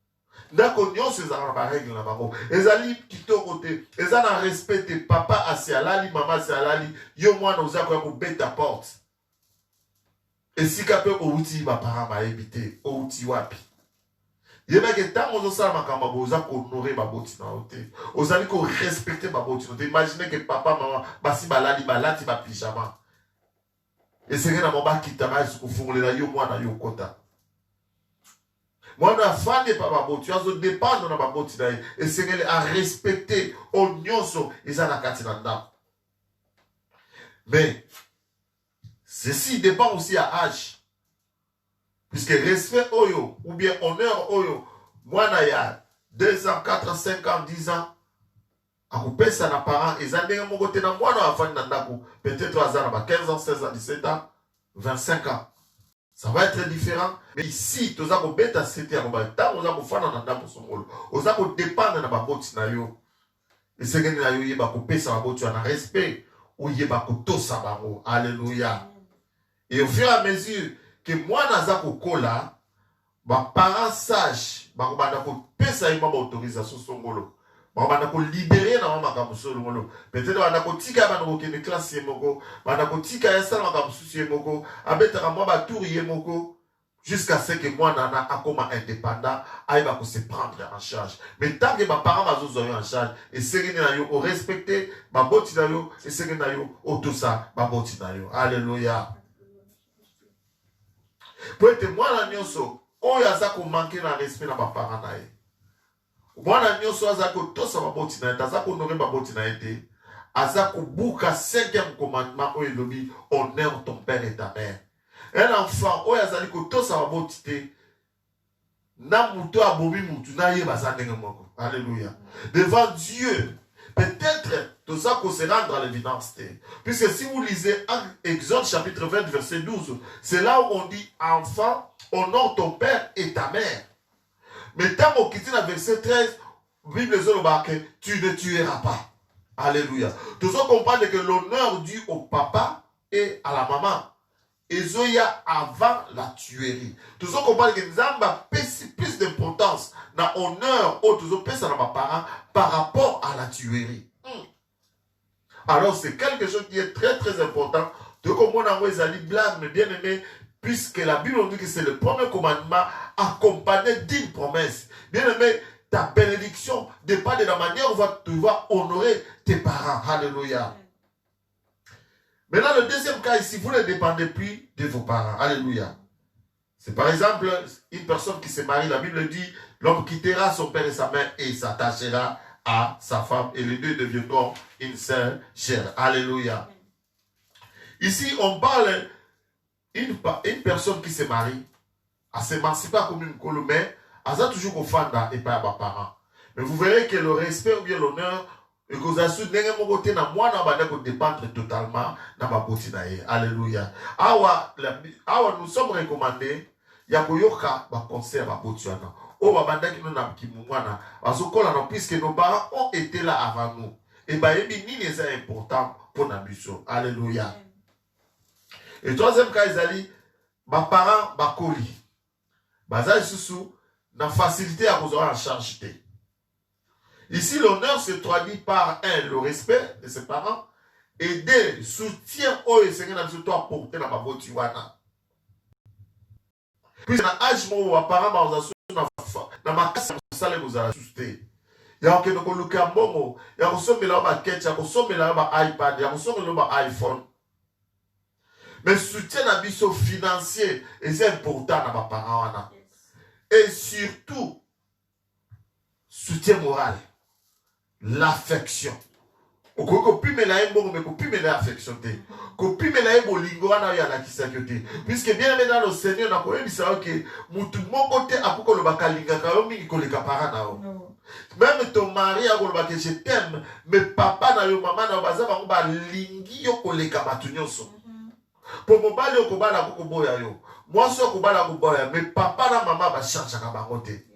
D'accord, nous sommes dans la règle de la baron. Les alliés qui t'ont côté, les alliés respectent papa à Sialali, maman à Sialali, yo moi nous avons pour bête à porte. Et si capé au outil, ma parent m'a évité, au outil wapi. Il y a que tant qu'on a makamba boza ko honorer ba boti na ote. Ozali ko respecter ba boti na ote. Imaginez que papa maman basi balali balati ba pyjama. Et c'est que na mama kitama su ko fungolela yo mwana yo kota. Mwana fande pa ba boti, azo dépendre na ba boti na ye. Et c'est qu'elle a respecté au nyonso ezana kati na ndako. Mais ceci dépend aussi à âge. Puisque respect oyo, ou bien honneur oyo, moi na ya 2 ans, 4 ans, 5 ans, 10 ans, à couper ça na parent, et ça n'est pas mon côté na moi na afin d'andako, peut-être à zana 15 ans, 16 ans, 17 ans, 25 ans. Ça va être différent. Mais ici, tu as un bêta c'était un bêta, tu as un fan en andako son rôle. Tu as un dépendre na baboti na yo. Et c'est que na yo yeba couper ça baboti, tu as un respect, ou yeba couteau ça baro. Alléluia. Et au fur et à mesure, que moi naza kokola ba parents sages ba ko banda ko pesa ima ba autorisation songolo ba banda ko libérer na mama ka musolo ngolo peut-être banda ko tika banda ko kene classe yemoko banda ko tika ya sala ka mususu yemoko abeta ka moi ba tour yemoko jusqu'à ce que moi nana akoma indépendant aiba ko se prendre en charge. Mais tant que ba parents bazo en charge et segene na yo o respecter ba boti na yo et segene na yo o tout ça ba boti na yo. Alléluia. Pour être moi la nyonso, on y a ça qu'on manque dans respect dans ma parent nae. Mwana nyonso aza kotosa baboti na ye, aza kohonorer baboti na ye te. Aza kobuka 5e commandement oyo elobi honore ton père et ta mère. Un enfant oyo azali kotosa baboti te, na muto abomi mutu na ye baza ndenge moko. Alléluia. Devant Dieu, peut-être tout ça qu'on se rendre à l'évidence. Puisque si vous lisez Exode chapitre 20 verset 12, c'est là où on dit enfant, honore ton père et ta mère. Mais tant qu'on quitte le verset 13, Bible dit tu ne tueras pas. Alléluia. Tout ça comprend que l'honneur dû au papa et à la maman. Et Zoya avant la tuerie. Tout ça comprend que nous avons plus d'importance dans l'honneur au tout ça dans mes parents par rapport à la tuerie. Alors c'est quelque chose qui est très très important. De comprendre en les blagues, mais bien aimé, puisque la Bible dit que c'est le premier commandement accompagné d'une promesse. Bien aimé, ta bénédiction dépend de la manière où tu vas honorer tes parents. Alléluia. Maintenant, le deuxième cas ici, vous ne dépendez plus de vos parents. Alléluia. C'est par exemple une personne qui se marie. La Bible dit, l'homme quittera son père et sa mère et s'attachera à sa femme. Et les deux deviendront une seule chair. Alléluia. Ici, on parle une personne qui se marie. Elle ne s'émancipe pas comme une colombe. Elle a toujours au fanda et pas à ses parents. Mais vous verrez que le respect ou bien l'honneur, et que vous avez n'engagez mon côté na moi na bande ko dépendre totalement na ba boti na ye. Alléluia. Awa nous sommes recommandés ya koyoka ba concert ba boti wana. O ba bande ki na kimwana bazokola na puisque nos parents ont été là avant nous. Et ba yebi nini c'est important pour na biso. Alléluia. Et troisième cas ezali ba parents ba koli. Baza isusu na facilité à vous en charge. Ici, l'honneur se traduit par le respect de ses parents et deux, soutien au Seigneur de toi porter dans ma boti wana. Puis, dans l'âge où mes parents dans ma casse, ça vous a soutenu. Il y a un peu de cambomo, il y a un peu de ketchup, il y a un peu de iPad, il y a un peu de iPhone. Mais soutien à biso financier, et c'est important dans ma parents. Et surtout, soutien moral. L'affection. Puisque bien aimé dans le Seigneur, on a que mon côté a pour même ton mari a dit je t'aime, mais papa na yo maman na baza ba lingi yo koleka batunyoso. Pour mon bali yo kobala ko boya yo. Moi so kobala ko boya, mais papa na maman ba chercher ka bangote.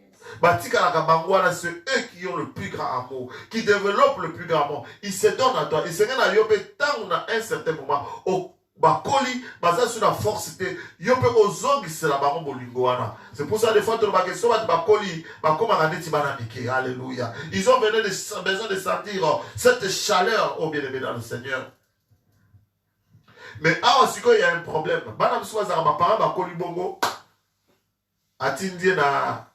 C'est eux qui ont le plus grand amour, qui développent le plus grand amour. Ils se donnent à toi. Ils se rendent à Yopé tant on a un certain moment. Au Bakoli, basé sur la force, Yopé aux ongles, c'est la baron bolingoana. C'est pour ça, des fois, tu as question de Bakoli, alléluia. Ils ont besoin de sentir cette chaleur, au bien-aimé dans le Seigneur. Mais ah, aussi, il y a un problème. Madame Soazara, ma parent, Bakoli Bongo, Atindie na.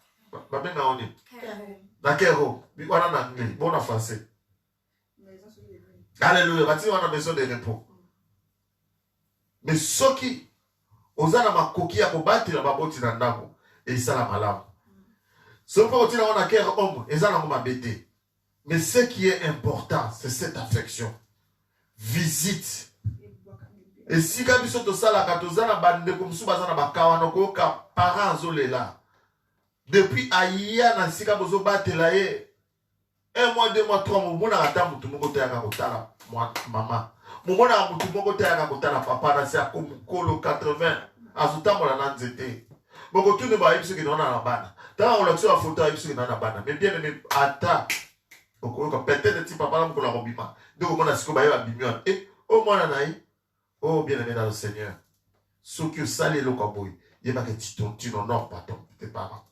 Nakero, wana na anglais, bon en français. Alléluia, bâti wana maison de repos. Mais ceux qui osana makoki ya kobati na baboti na ndako et ça la malamu. Ceux qui ont na kero homme, ezana ngoma bete. Mais ce qui est important, c'est cette affection. Visite. Et si quand biso to sala ka tozana bande comme sou bazana bakawana ko ka parents olela. Depuis Aïa, na sika bozo batela ye. 1 mois, 2 mois, 3 mois, mon ata mutu moko te yaka kotala maman. Mon na mutu moko te yaka kotala papa na sia kolo 80 azutambola na nzete. Boko tune ba yebisi ke nona na bana. Tanga on la photo yebisi ke nona bana. Mais bien aimé ata okoyoka peut-être ti papa na moko la robima. Donc on a siko ba yeba bimion. Et au moins na yi. Oh bien aimé dans le Seigneur. Ce que salé le kaboy, yeba ke tu n'honores pas tes parents.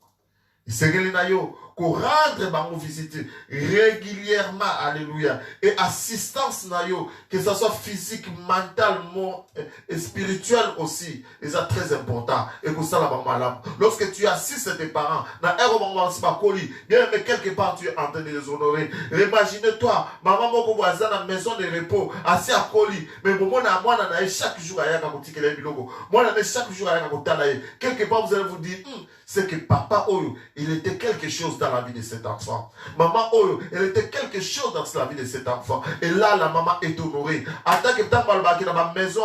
Seigneur Nayo, qu'on rendre bango visite régulièrement, alléluia, et assistance Nayo, que ce soit physique, mentalement et spirituel aussi, et c'est très important, et que ça la bango. Lorsque tu assistes tes parents, na ero bango pas coli, bien mais quelque part tu es en train de les honorer. Imagine-toi, maman moko boisa dans maison de repos, assis à coli, mais moi na moi na chaque jour à yaka kotikele biloko, moi na chaque jour à yaka kotala. Quelque part vous allez vous dire, c'est que papa oyo il était quelque chose dans la vie de cet enfant. Maman, oh, elle était quelque chose dans la vie de cet enfant. Et là, la maman est honorée. En tant que dans ma maison,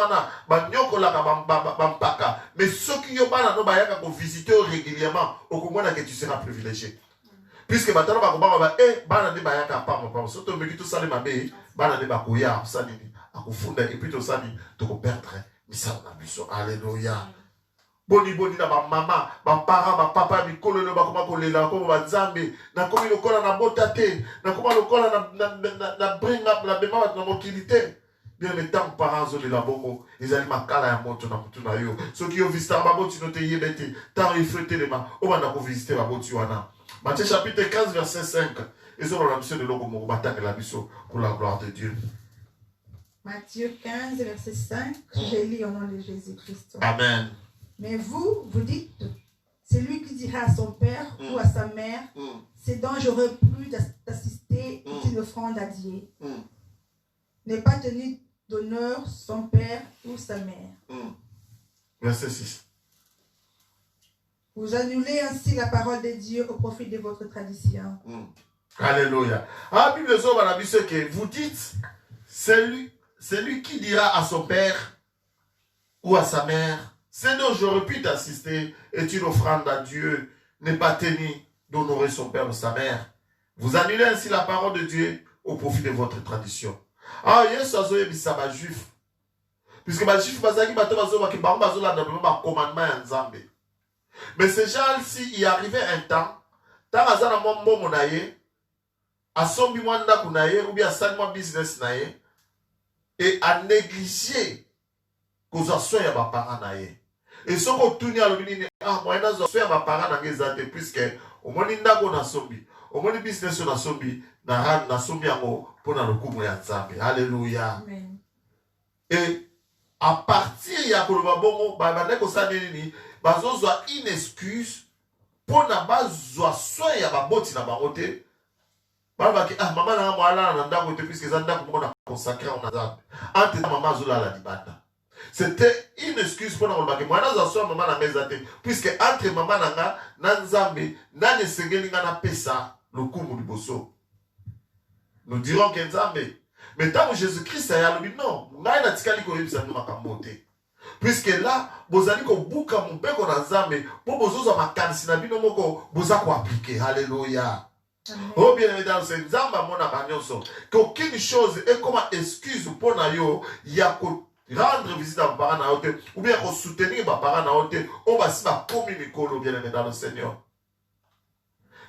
mais ceux qui ont visité régulièrement, au moins que tu seras privilégié. Puisque maintenant, et puis tout ça, tu peux perdre. Alléluia. Boni boni na ba mama, ba para, ba papa, mi kolo le ba kuma kolela, ko ba zambe, na komi lo kola na botate, na kuma lo kola na bring up la bema na mokilité. Bien les temps parents de la bongo, ils allaient makala ya moto na mutu na yo. Ceux qui ont visité ba boti no te yebete, tant refléter les mains, o ba na ko visiter ba boti wana. Matthieu chapitre 15 verset 5. Ils ont la mission de logo mo batanga la mission pour la gloire de Dieu. Matthieu 15 verset 5, je lis au nom de Jésus-Christ. Amen. Mais vous dites, c'est lui qui dira à son père ou à sa mère, c'est dont j'aurais plus d'assister une offrande à Dieu. N'est pas tenu d'honneur son père ou sa mère. Verset 6. Vous annulez ainsi la parole de Dieu au profit de votre tradition. Alléluia. Ah, la Bible dit que vous dites, c'est lui qui dira à son père ou à sa mère, c'est dont j'aurais pu t'assister, est une offrande à Dieu, n'est pas tenu d'honorer son père ou sa mère. Vous annulez ainsi la parole de Dieu au profit de votre tradition. Ah, yes, ça va juif. Puisque les juifs, mais ces gens-ci, il arrivait un temps, tant que ça n'a pas bon monaye, à son bimanda kunaye, ou bien à son business naye, et à négliger que ça soit ya ba parents naye. Et ce qu'on tourne à l'obéni, ah, moi, je suis à ma parent dans les années, puisque au moins, il n'y a pas de sombi. Au moins, le business na sombi, na sombi pour na le ya nzambe. Alléluia. Amen. Et à partir ya koloba bongo, ba ndeko sa nini, bazozwa une excuse pour na bazwa soin ya baboti na bangote. Baba ki ah maman na mwala na ndako te puisque za ndako moko na consacrer en nzambe. Ante maman zola la libanda. C'était une excuse pour nous dire que moi je maman na meza te puisque entre maman nanga na nzambe na ne sengeli nga na pesa le kumu liboso. Nous dirons que nzambe mais tant que Jésus-Christ a dit non, ngai na tikali ko yebisa no makambo te. Puisque là bozali ko buka mubeko na nzambe po bozoza makanisi na bino moko boza ko appliquer. Alléluia. Oh bien évidemment c'est nzamba mona banyoso qu'aucune chose est comme excuse pour na yo ya ko rendre visite à vos parents ou bien soutenir vos parents on va se communiquer bien aimé dans le Seigneur.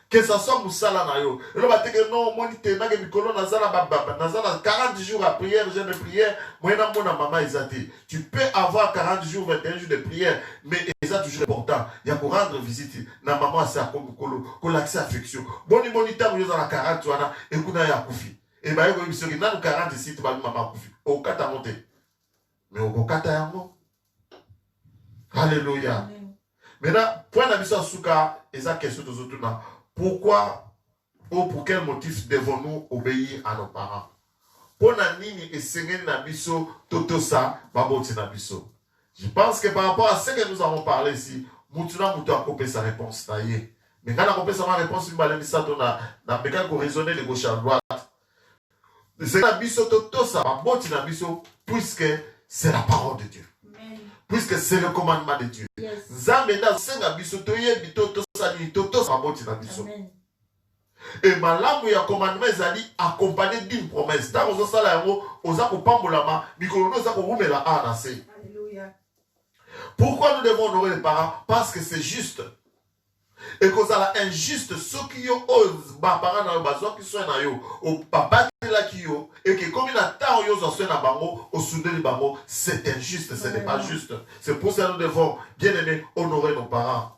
Que ça soit Moussala na yo. Et là, que non, moi, je n'ai pas mikolo nazala 40 jours à prière, jeûne de prière. Moi, je n'ai pas maman Isati. Tu peux avoir 40 jours, 21 jours de prière, mais c'est toujours important. Il y a pour rendre visite. Na maman, c'est à Komukolo, qu'on l'accès affection. Boni, bonita, vous avez 40 jours, et qu'on a ya koufi. Et bien, vous avez dit, 40 ici, tu vas maman koufi. Au kata monté. Mais au kata yango. Alléluia. Maintenant, point d'habitude, souka, et ça, question de autres. Pourquoi ou pour quel motif devons-nous obéir à nos parents? Pour nani et seigneur nabiso totosa baboti nabiso. Je pense que par rapport à ce que nous avons parlé ici, Moutuna Moutou a coupé sa réponse taillée. Mais quand on a coupé sa réponse, il a raisonné de gauche à droite. C'est nabiso totosa baboti nabiso puisque c'est la parole de Dieu. Puisque c'est le commandement de Dieu. Zamena senga biso toye bitoto sali toto saboti na biso. Et malamu ya commandement ezali accompagné d'une promesse. Dans ozo sala yango oza ko pambolama mikolo oza ko rumela anase. Alléluia. Pourquoi nous devons honorer les parents? Parce que c'est juste. Et que ça la injuste ceux qui ont ba parents na bazo qui sont na yo au papa la qui yo et que comme il a tant yo zo na bango au soudé les bango c'est injuste, ce n'est pas juste. C'est pour ça que nous devons bien aimer honorer nos parents.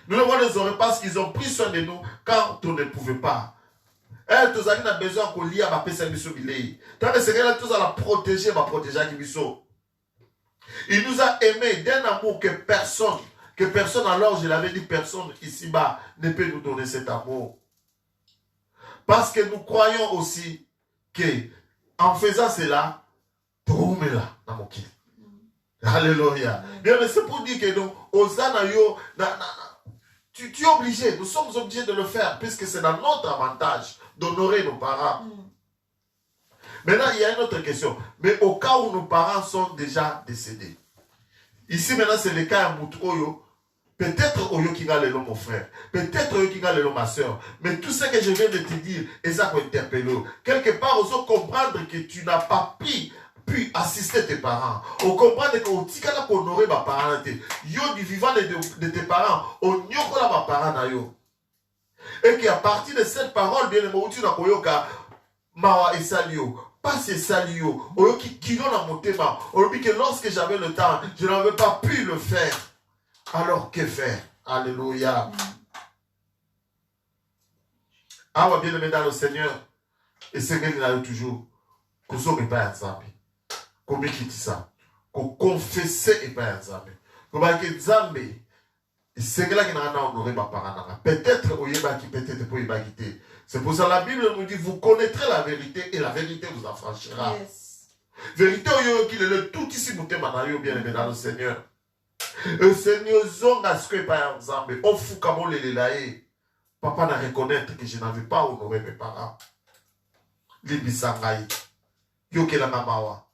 Nous devons les honorer parce qu'ils ont pris soin de nous quand on ne pouvait pas. Et tous amis n'a besoin qu'on lie à ma pesa biso bilei. Tant que c'est là tous à la protéger, va protéger à biso. Il nous a aimés d'un amour que personne alors, je l'avais dit, personne ici-bas ne peut nous donner cet amour. Parce que nous croyons aussi que en faisant cela, tout est là dans mon cœur. Alléluia. Bien, mais c'est pour dire que nous, Osana yo, tu es obligé, nous sommes obligés de le faire, puisque c'est dans notre avantage d'honorer nos parents. Maintenant, il y a une autre question. Mais au cas où nos parents sont déjà décédés, ici maintenant c'est le cas à Moutoyo. Peut-être Oyo Kingalelo mon frère, peut-être Oyo Kingalelo ma soeur, mais tout ce que je viens de te dire, et ça peut interpeller. Quelque part, on doit comprendre que tu n'as pas pu assister tes parents. On comprend que tu as honoré ma parents. Yo du vivant de tes parents, on n'y a pas ma parents. Et qu'à partir de cette parole, bien aimé, tu n'as pas Mawa et Salio. Pas ces Salio. Oyo qui n'ont pas monté ma. On dit que lorsque j'avais le temps, je n'avais pas pu le faire. Alors que faire? Alléluia. Ah, ouais, bien aimé dans le Seigneur. Et c'est qu'il a toujours. Qu'on soit pas ensemble. Qu'on quitte ça. Qu'on confesse et pas ensemble. Qu'on va quitter Zambé. Et c'est là qu'il a honoré ma parole. Peut-être au Yéba qui peut-être pour Yéba quitter. C'est pour ça que la Bible nous dit vous connaîtrez la vérité et la vérité vous affranchira. Yes. Vérité au Yéba qui est le tout ici, vous t'aimez bien aimé dans le Seigneur. Le Seigneur zonga ce que par exemple on fout comme les laïcs. Papa n'a reconnaître que je n'avais pas honoré mes parents. Libisangai. Yoke la mamawa.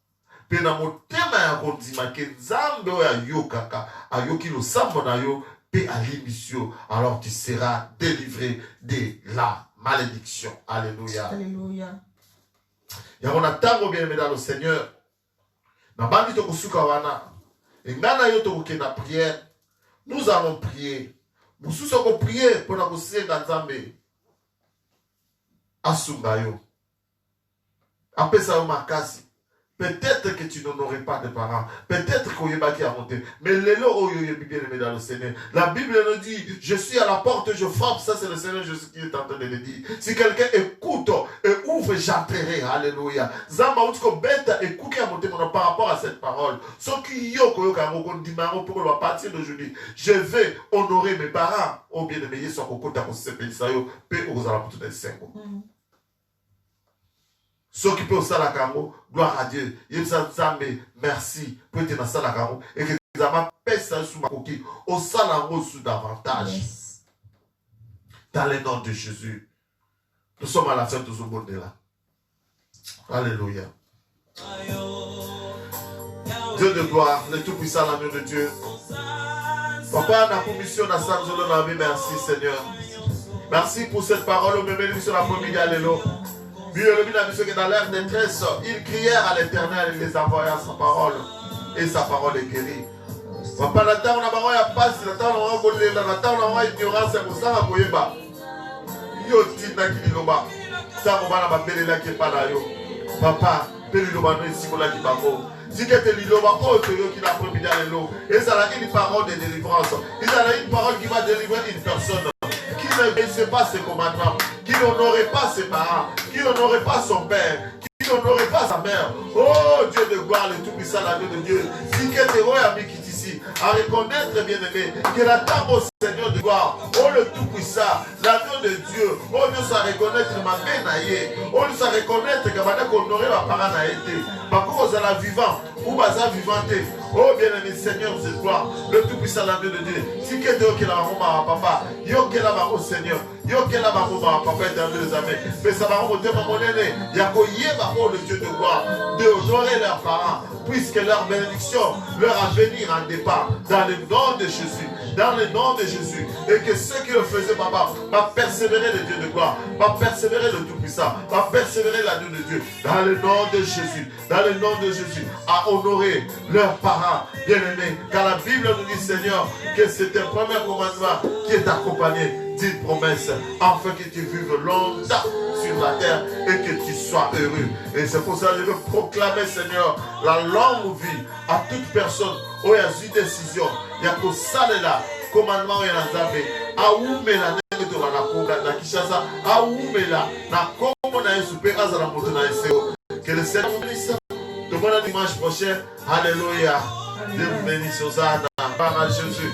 Pena motema ya kondima ke nzambe ya yokaka. Ayoki lo sambo na yo pe alimisio. Alors tu seras délivré de la malédiction. Alléluia. Alléluia. Yabona tango bien aimé dans le Seigneur. Na bandi to kusuka wana. Et maintenant, na prière, nous allons prier. Nous allons prier pour nous aussi dans Zambé. Asungayo. Après ça, Makasi. Peut-être que tu n'honorais pas tes parents. Peut-être qu'il y a qui a monté. Mais les lots, bien aimé dans le Seigneur. La Bible nous dit, je suis à la porte, je frappe. Ça, c'est le Seigneur Jésus qui est en train de le dire. Si quelqu'un écoute et ouvre, j'entrerai. Alléluia. Zamba, ou bête, écoute qui a monté par rapport à cette parole. Ce qui y a pour à partir d'aujourd'hui, je vais honorer mes parents. Oh, bien aimé, ils sont au côté de ce pays. Ça y est, paix aux alentours des 5 ans. Ceux qui peuvent faire la camo, gloire à Dieu. Merci pour être dans la camo. Et que les amants pèsent sous ma coquille. Au salango sous davantage. Yes. Dans le nom de Jésus. Nous sommes à la fin de ce monde là. Alléluia. Dieu de gloire, le tout-puissant, l'amour de Dieu. Papa, la commission de la merci Seigneur. Merci pour cette parole. Au même sur la première Alléluia. Dans l'air de détresse, ils crièrent à l'Éternel, il les envoya sa parole, et sa parole est guérie. Papa, la terre, on a parole à passe, la terre, on a volé, la terre, on a ignorance, c'est pour ça qu'on y va. Yo, tina qui loba, ça, on va la belle là qui est pas là, yo. Papa, peli loba, nous ici, on l'a dit, babo. Si tu es loba, oh, tu es qui l'a promis dans l'eau. Et ça a une parole de délivrance. Il a une parole qui va délivrer une personne. Qui n'obéissait pas ses commandements, qui n'honorait pas ses parents, qui n'honorait pas son père, qui n'honorait pas sa mère. Oh Dieu de gloire, le tout-puissant, l'agneau de Dieu. Si quelqu'un a mis qui ici, à reconnaître, bien aimé, que la table au Seigneur de gloire, oh le tout-puissant, l'agneau de Dieu, oh Dieu, ça reconnaître ma mère naïe, oh Dieu, ça reconnaître que ma mère honoré ma parent naïe. Ma cause à la vivant, ou baza vivante. Oh bien-aimé Seigneur de gloire, le tout-puissant l'agneau de Dieu. Si quelqu'un qui l'a maman papa, yo qui l'a maman Seigneur, yo qui l'a maman papa éternel des amis. Mais ça va remonter ma monnaie. Yako yeba oh le Dieu de gloire, de honorer leurs parents, puisque leur bénédiction, leur avenir en dépend. Dans le nom de Jésus. Dans le nom de Jésus. Et que ceux qui le faisaient, papa, va persévérer le Dieu de gloire, va persévérer le Tout-Puissant, va persévérer l'agneau de Dieu. Dans le nom de Jésus. Dans le nom de Jésus. À honorer leurs parents bien-aimés. Car la Bible nous dit, Seigneur, que c'est un premier commandement qui est accompagné d'une promesse, afin que tu vives longtemps sur la terre et que tu sois heureux. Et c'est pour ça que je veux proclamer, Seigneur, la longue vie à toute personne où il y a une décision. Il y a que ça là, commandement et la zabe. Aoumela nenge to la konga na Kinshasa. Aoumela na Congo na Souper Azara moto na Eseo. Que le Seigneur vous bénisse. Tout le monde dimanche prochain. Alléluia. Dieu vous bénisse aux âmes. Par Jésus.